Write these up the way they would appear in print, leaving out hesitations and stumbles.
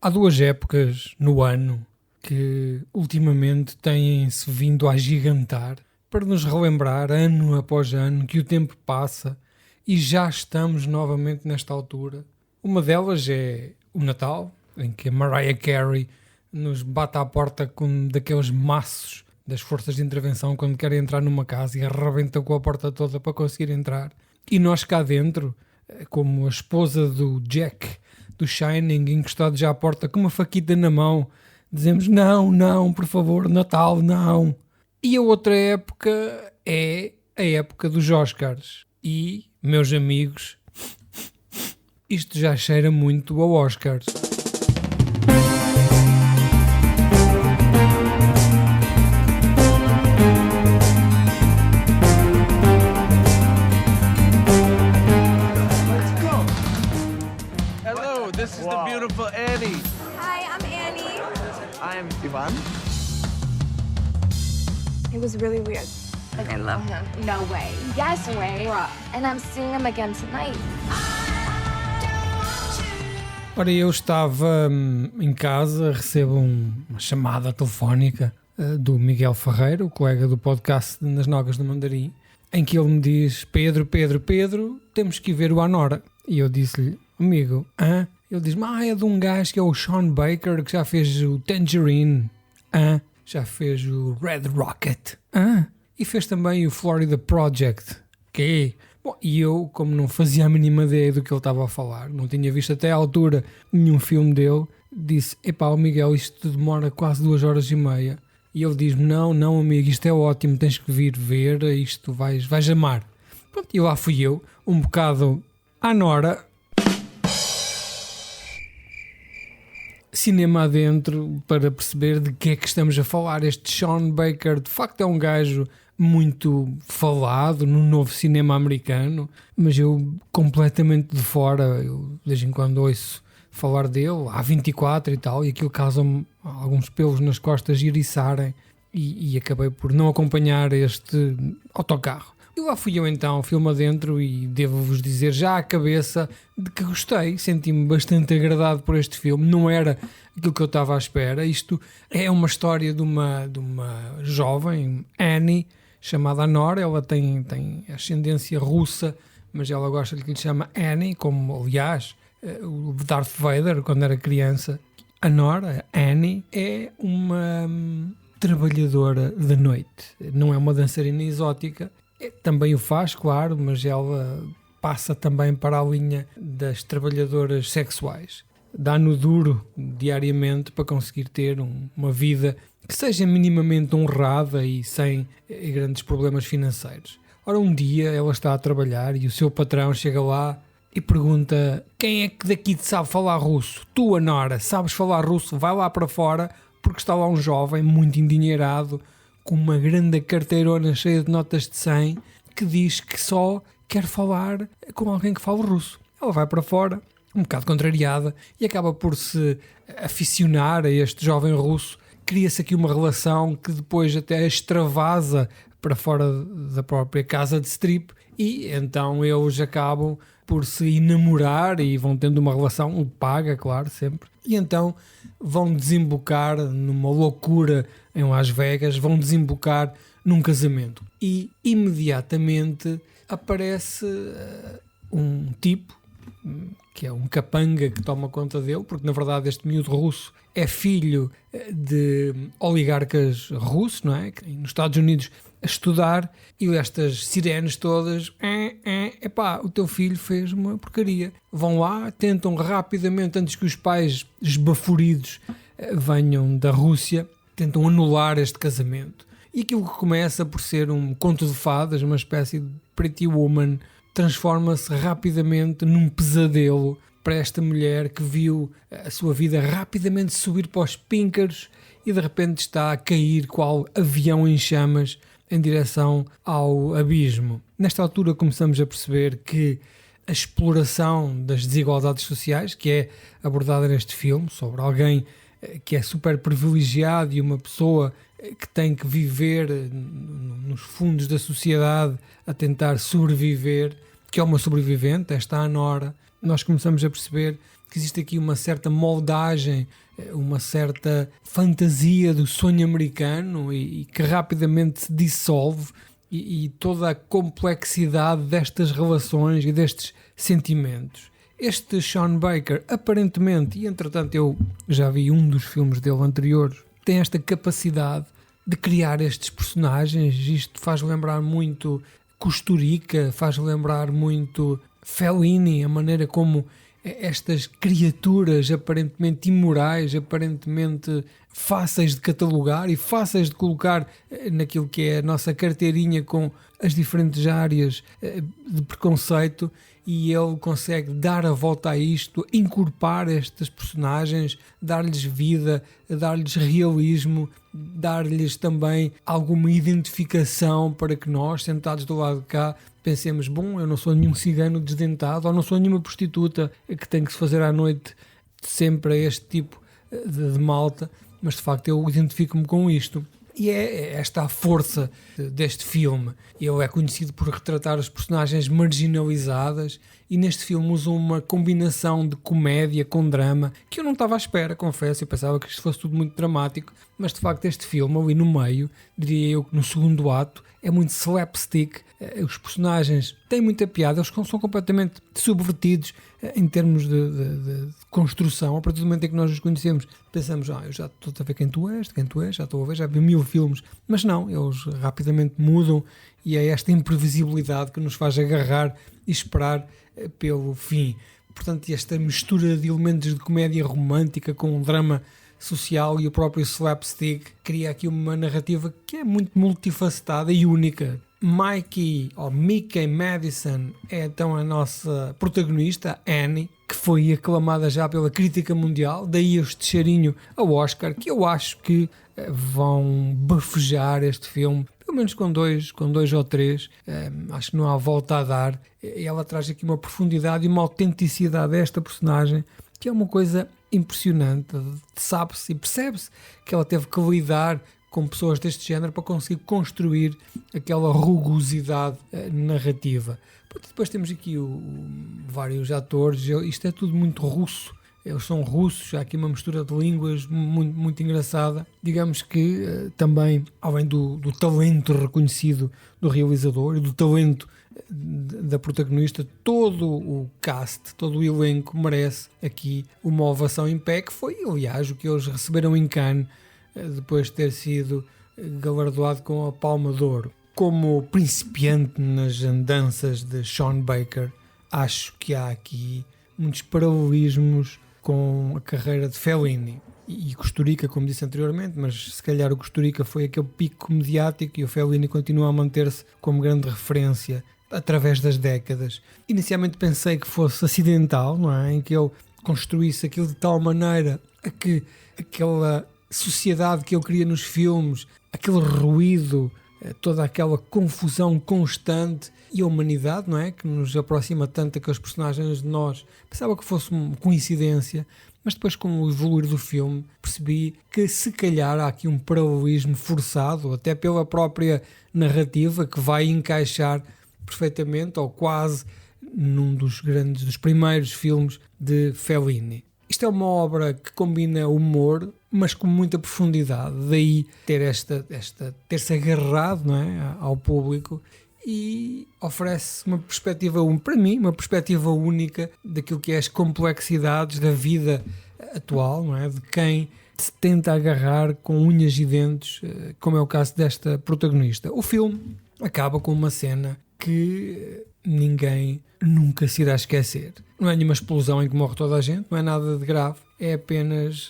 Há duas épocas no ano que ultimamente têm-se vindo a agigantar para nos relembrar, ano após ano, que o tempo passa e já estamos novamente nesta altura. Uma delas é o Natal, em que a Mariah Carey nos bate à porta com daqueles maços das forças de intervenção quando querem entrar numa casa e arrebenta com a porta toda para conseguir entrar. E nós cá dentro, como a esposa do Jack do Shining, encostados já à porta com uma faquita na mão, dizemos não, por favor, Natal, não. E a outra época é a época dos Oscars. E, meus amigos, isto já cheira muito a Oscars. This is the beautiful Annie. Hi, I'm Annie. I'm Ivan. It was really weird. Like, I love him. No way. Yes way. Bruh. And I'm seeing him again tonight. Ora, eu estava em casa, recebo uma chamada telefónica do Miguel Ferreira, o colega do podcast Nas Nogas do Mandarim, em que ele me diz: Pedro, temos que ir ver o Anora. E eu disse-lhe: amigo, hã? Ele diz-me: é de um gajo que é o Sean Baker, que já fez o Tangerine, já fez o Red Rocket, e fez também o Florida Project. Que bom, e eu, como não fazia a mínima ideia do que ele estava a falar, não tinha visto até à altura nenhum filme dele, disse: epá, o Miguel, isto demora quase 2h30. E ele diz-me: não amigo, isto é ótimo, tens que vir ver, isto vais amar. Pronto, e lá fui eu, um bocado à nora, cinema adentro, para perceber de que é que estamos a falar. Este Sean Baker de facto é um gajo muito falado no novo cinema americano, mas eu completamente de fora. Eu de vez em quando ouço falar dele, há 24 e tal, e aquilo causa-me alguns pelos nas costas iriçarem, e acabei por não acompanhar este autocarro. E lá fui eu então, filme adentro, e devo-vos dizer já à cabeça de que gostei, senti-me bastante agradado por este filme. Não era aquilo que eu estava à espera. Isto é uma história de uma jovem, Annie, chamada Nora. Ela tem ascendência russa, mas ela gosta de que lhe chama Annie, como aliás o Darth Vader quando era criança. A Nora, Annie, é uma trabalhadora da noite. Não é uma dançarina exótica. Também o faz, claro, mas ela passa também para a linha das trabalhadoras sexuais. Dá no duro diariamente para conseguir ter uma vida que seja minimamente honrada e sem grandes problemas financeiros. Ora, um dia ela está a trabalhar e o seu patrão chega lá e pergunta: quem é que daqui te sabe falar russo? Tu, Nora, sabes falar russo? Vai lá para fora, porque está lá um jovem muito endinheirado, com uma grande carteirona cheia de notas de 100, que diz que só quer falar com alguém que fala russo. Ela vai para fora, um bocado contrariada, e acaba por se aficionar a este jovem russo. Cria-se aqui uma relação que depois até extravasa para fora da própria casa de strip, e então eles acabam por se enamorar e vão tendo uma relação paga, claro, sempre. E então vão desembocar numa loucura em Las Vegas, vão desembocar num casamento. E imediatamente aparece um tipo, que é um capanga, que toma conta dele, porque na verdade este miúdo russo é filho de oligarcas russos, não é? Que nos Estados Unidos a estudar, e estas sirenes todas: epá, o teu filho fez uma porcaria. Vão lá, tentam rapidamente, antes que os pais esbaforidos venham da Rússia, tentam anular este casamento. E aquilo que começa por ser um conto de fadas, uma espécie de Pretty Woman, transforma-se rapidamente num pesadelo para esta mulher que viu a sua vida rapidamente subir para os píncaros e de repente está a cair qual avião em chamas em direção ao abismo. Nesta altura começamos a perceber que a exploração das desigualdades sociais, que é abordada neste filme, sobre alguém que é super privilegiado e uma pessoa que tem que viver nos fundos da sociedade a tentar sobreviver, que é uma sobrevivente, esta Anora, nós começamos a perceber que existe aqui uma certa moldagem, uma certa fantasia do sonho americano e que rapidamente se dissolve, e toda a complexidade destas relações e destes sentimentos. Este Sean Baker, aparentemente, e entretanto eu já vi um dos filmes dele anteriores, tem esta capacidade de criar estes personagens. Isto faz lembrar muito Kusturica, faz lembrar muito Fellini, a maneira como estas criaturas aparentemente imorais, aparentemente fáceis de catalogar e fáceis de colocar naquilo que é a nossa carteirinha com as diferentes áreas de preconceito, e ele consegue dar a volta a isto, incorporar estes personagens, dar-lhes vida, dar-lhes realismo, dar-lhes também alguma identificação para que nós, sentados do lado de cá, pensemos, bom, eu não sou nenhum cigano desdentado, ou não sou nenhuma prostituta que tem que se fazer à noite sempre a este tipo de malta, mas de facto eu identifico-me com isto. E é esta a força deste filme. Ele é conhecido por retratar os personagens marginalizadas, e neste filme usa uma combinação de comédia com drama que eu não estava à espera, confesso. Eu pensava que isto fosse tudo muito dramático, mas de facto este filme, ali no meio, diria eu que no segundo ato, é muito slapstick. Os personagens têm muita piada, eles são completamente subvertidos em termos de construção. A partir do momento em que nós os conhecemos, pensamos, eu já estou a ver quem tu és, já estou a ver, já vi 1000 filmes, mas não, eles rapidamente mudam, e é esta imprevisibilidade que nos faz agarrar e esperar pelo fim. Portanto, esta mistura de elementos de comédia romântica com um drama social e o próprio slapstick cria aqui uma narrativa que é muito multifacetada e única. Mickey Madison é então a nossa protagonista, Annie, que foi aclamada já pela crítica mundial, daí este cheirinho ao Oscar, que eu acho que vão bafejar este filme, pelo menos com dois ou três. Acho que não há volta a dar. Ela traz aqui uma profundidade e uma autenticidade a esta personagem, que é uma coisa impressionante. Sabe-se e percebe-se que ela teve que lidar com pessoas deste género para conseguir construir aquela rugosidade narrativa. Depois temos aqui vários atores, isto é tudo muito russo, eles são russos, há aqui uma mistura de línguas muito, muito engraçada. Digamos que também, além do talento reconhecido do realizador e do talento da protagonista, todo o cast, todo o elenco merece aqui uma ovação em pé, que foi, aliás, o que eles receberam em Cannes, depois de ter sido galardoado com a Palma de Ouro. Como principiante nas andanças de Sean Baker, acho que há aqui muitos paralelismos com a carreira de Fellini e Kusturica, como disse anteriormente, mas se calhar o Kusturica foi aquele pico mediático e o Fellini continua a manter-se como grande referência através das décadas. Inicialmente pensei que fosse acidental, não é? Em que ele construísse aquilo de tal maneira a que aquela sociedade que ele cria nos filmes, aquele ruído, toda aquela confusão constante, e a humanidade, não é? Que nos aproxima tanto daqueles personagens de nós. Pensava que fosse uma coincidência, mas depois, com o evoluir do filme, percebi que se calhar há aqui um paralelismo forçado, até pela própria narrativa, que vai encaixar perfeitamente, ou quase, num dos primeiros filmes de Fellini. Isto é uma obra que combina humor, mas com muita profundidade, daí ter-se agarrado, não é, ao público, e oferece uma perspectiva, para mim, uma perspectiva única daquilo que é as complexidades da vida atual, não é, de quem se tenta agarrar com unhas e dentes, como é o caso desta protagonista. O filme acaba com uma cena que ninguém nunca se irá esquecer. Não é nenhuma explosão em que morre toda a gente, não é nada de grave, é apenas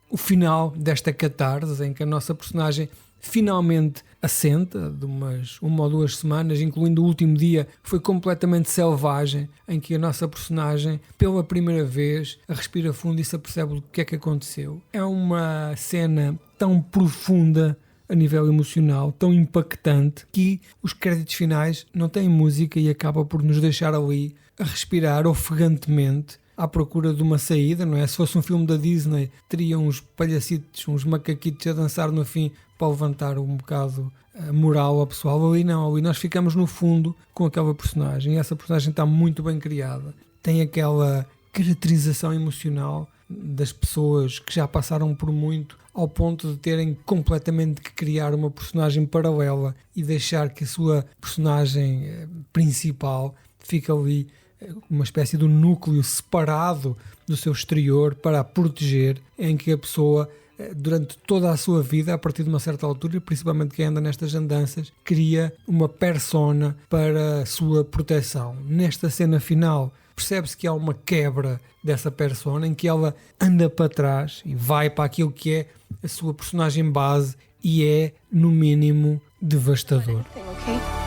o final desta catarse em que a nossa personagem finalmente assenta, de uma ou 2 semanas, incluindo o último dia, foi completamente selvagem, em que a nossa personagem, pela primeira vez, respira fundo e se apercebe do que é que aconteceu. É uma cena tão profunda a nível emocional, tão impactante, que os créditos finais não têm música e acaba por nos deixar ali a respirar ofegantemente à procura de uma saída, não é? Se fosse um filme da Disney, teria uns palhacitos, uns macaquitos a dançar no fim para levantar um bocado a moral ao pessoal. Ali não, ali nós ficamos no fundo com aquela personagem, e essa personagem está muito bem criada. tem aquela caracterização emocional das pessoas que já passaram por muito, ao ponto de terem completamente que criar uma personagem paralela e deixar que a sua personagem principal fique ali, uma espécie de núcleo separado do seu exterior para a proteger, em que a pessoa, durante toda a sua vida, a partir de uma certa altura, principalmente quem anda nestas andanças, cria uma persona para a sua proteção. Nesta cena final, percebe-se que há uma quebra dessa persona, em que ela anda para trás e vai para aquilo que é a sua personagem base, e é, no mínimo, devastador. Okay?